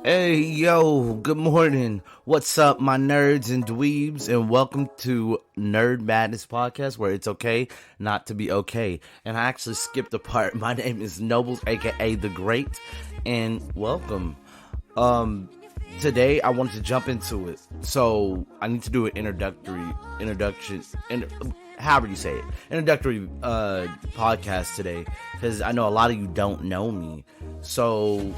Hey, yo, good morning. What's up, my nerds and dweebs, and welcome to Nerd Madness Podcast, where it's okay not to be okay. And I actually skipped a part. My name is Nobles, aka The Great, and welcome. Today I wanted to jump into it, so I need to do an introduction, however you say it, introductory podcast today, because I know a lot of you don't know me, so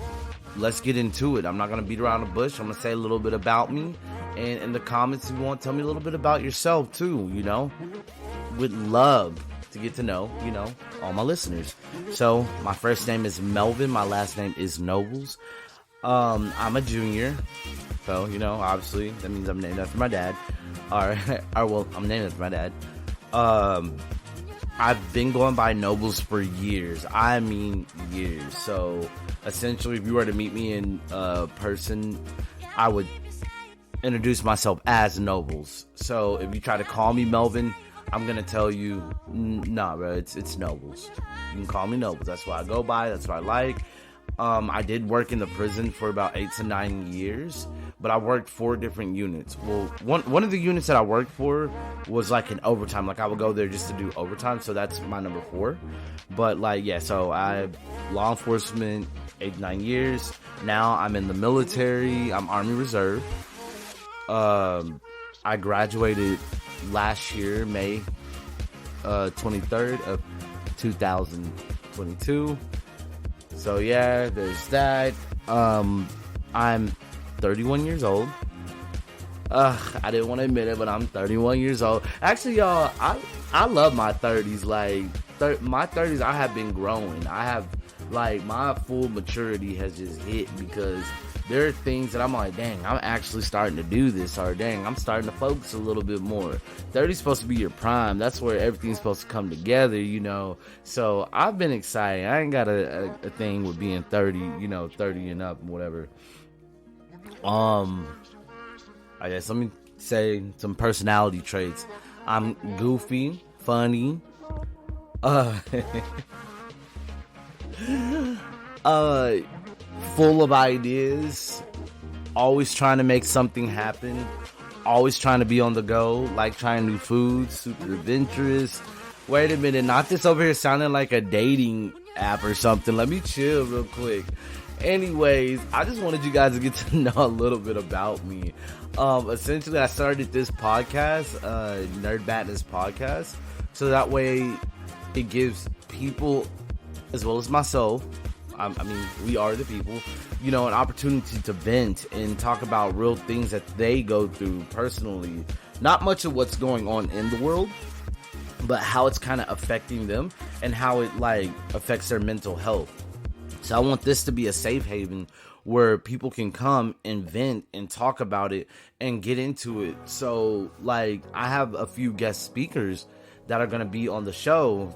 let's get into it. I'm not going to beat around the bush. I'm going to say a little bit about me. And in the comments, if you want, tell me a little bit about yourself, too, Would love to get to know, all my listeners. So, my first name is Melvin. My last name is Nobles. I'm a junior. So, obviously, that means I'm named after my dad. I'm named after my dad. I've been going by Nobles for years. I mean years. So essentially, if you were to meet me in person, I would introduce myself as Nobles. So if you try to call me Melvin, I'm gonna tell you, nah, bro, it's Nobles. You can call me Nobles. That's what I go by. That's what I like. I did work in the prison for about 8 to 9 years, but I worked 4 different units. Well, one of the units that I worked for was like an overtime. Like I would go there just to do overtime, so that's my number 4. But so I law enforcement 8 to 9 years. Now I'm in the military. I'm Army Reserve. I graduated last year, May 23rd of 2022. So yeah, there's that. I'm 31 years old. I didn't want to admit it, but I'm 31 years old. Actually, y'all, I love my 30s. My 30s, I have been growing. I have, my full maturity has just hit because there are things that I'm like, dang, I'm actually starting to do this, or dang, I'm starting to focus a little bit more. 30 is supposed to be your prime. That's where everything's supposed to come together, So I've been excited. I ain't got a thing with being 30, 30 and up, whatever. I guess let me say some personality traits. I'm goofy, funny, full of ideas, always trying to make something happen, always trying to be on the go, like trying new foods, super adventurous. Wait a minute, not this over here sounding like a dating app or something. Let me chill real quick. Anyways, I just wanted you guys to get to know a little bit about me. Essentially, I started this podcast, Nerd Madness Podcast, so that way it gives people, as well as myself, we are the people, an opportunity to vent and talk about real things that they go through personally. Not much of what's going on in the world, but how it's kind of affecting them and how it affects their mental health. So I want this to be a safe haven where people can come and vent and talk about it and get into it. So I have a few guest speakers that are going to be on the show,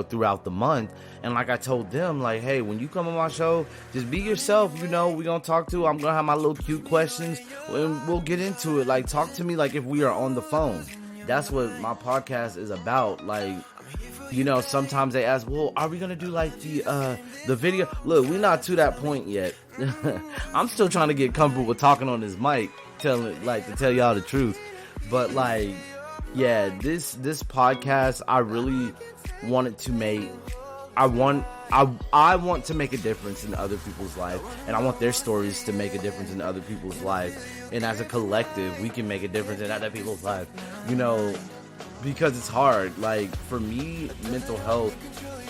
throughout the month. And like I told them, hey, when you come on my show, just be yourself, we're going to talk to, I'm going to have my little cute questions and we'll get into it. Talk to me if we are on the phone. That's what my podcast is about. Sometimes they ask, well, are we going to do the video? Look, we're not to that point yet. I'm still trying to get comfortable with talking on this mic, to tell y'all the truth. But this podcast, I really wanted to make, I want to make a difference in other people's life, and I want their stories to make a difference in other people's life. And as a collective, we can make a difference in other people's life, because it's hard. For me, mental health,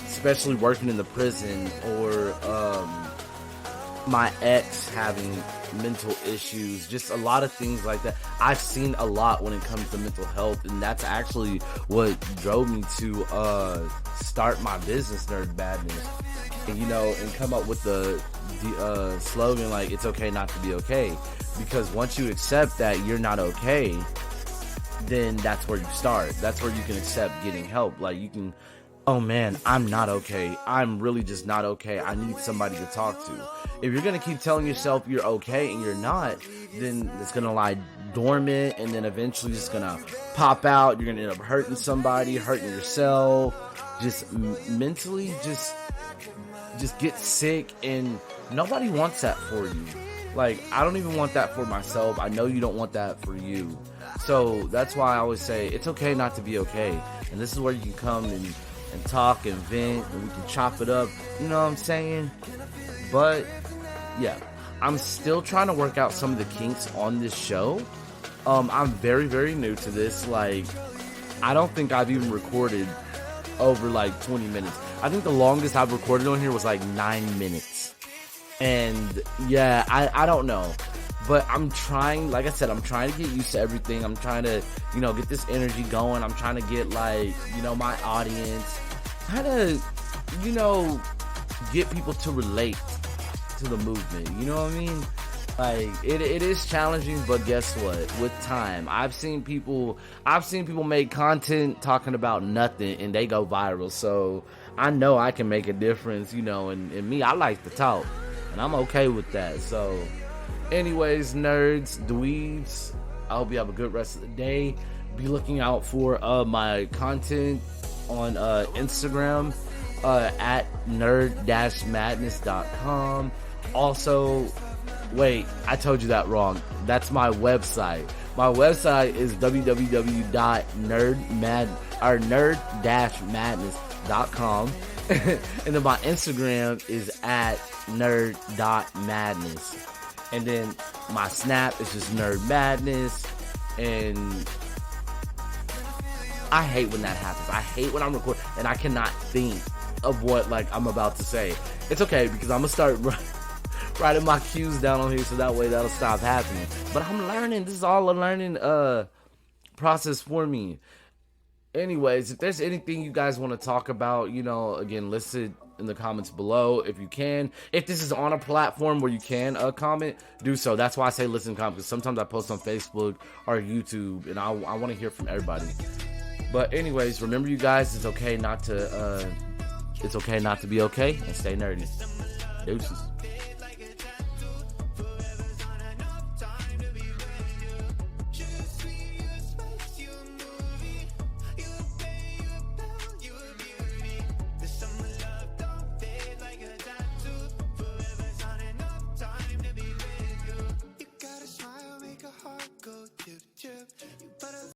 especially working in the prison, or my ex having mental issues, just a lot of things like that. I've seen a lot when it comes to mental health, and that's actually what drove me to start my business, Nerd Madness, and come up with the slogan, it's okay not to be okay. Because once you accept that you're not okay, then that's where you start. That's where you can accept getting help. You can, oh man, I'm not okay. I'm really just not okay. I need somebody to talk to. If you're going to keep telling yourself you're okay and you're not, then it's going to lie dormant, and then eventually it's going to pop out. You're going to end up hurting somebody, hurting yourself, just mentally, just get sick, and nobody wants that for you. Like, I don't even want that for myself. I know you don't want that for you. So that's why I always say it's okay not to be okay. And this is where you can come and talk and vent, and we can chop it up. You know what I'm saying? But yeah, I'm still trying to work out some of the kinks on this show. I'm very, very new to this. Like, I don't think I've even recorded over like 20 minutes. I think the longest I've recorded on here was like 9 minutes. And yeah, I don't know. But I'm trying, like I said, I'm trying to get used to everything. I'm trying to, you know, get this energy going. I'm trying to get, like, you know, my audience, kind of, you know, get people to relate to the movement. You know what I mean? Like, it is challenging, but guess what? With time, I've seen people make content talking about nothing and they go viral. So I know I can make a difference, you know, and me, I like to talk and I'm okay with that. So anyways, nerds, dweebs, I hope you have a good rest of the day. Be looking out for my content on Instagram at nerd-madness.com. Also, wait, I told you that wrong. That's my website. My website is nerd-madness.com. And then my Instagram is at nerd.madness. And then my Snap is just Nerd Madness. And I hate when that happens. I hate when I'm recording and I cannot think of what, like, I'm about to say. It's okay, because I'm going to start writing my cues down on here so that way that'll stop happening. But I'm learning. This is all a learning process for me. Anyways, if there's anything you guys want to talk about, you know, again, listen in the comments below if you can. If this is on a platform where you can comment, do so. That's why I say listen, comment, because sometimes I post on Facebook or YouTube, and I want to hear from everybody. But anyways, remember, you guys, it's okay not to be okay, and stay nerdy. Deuces.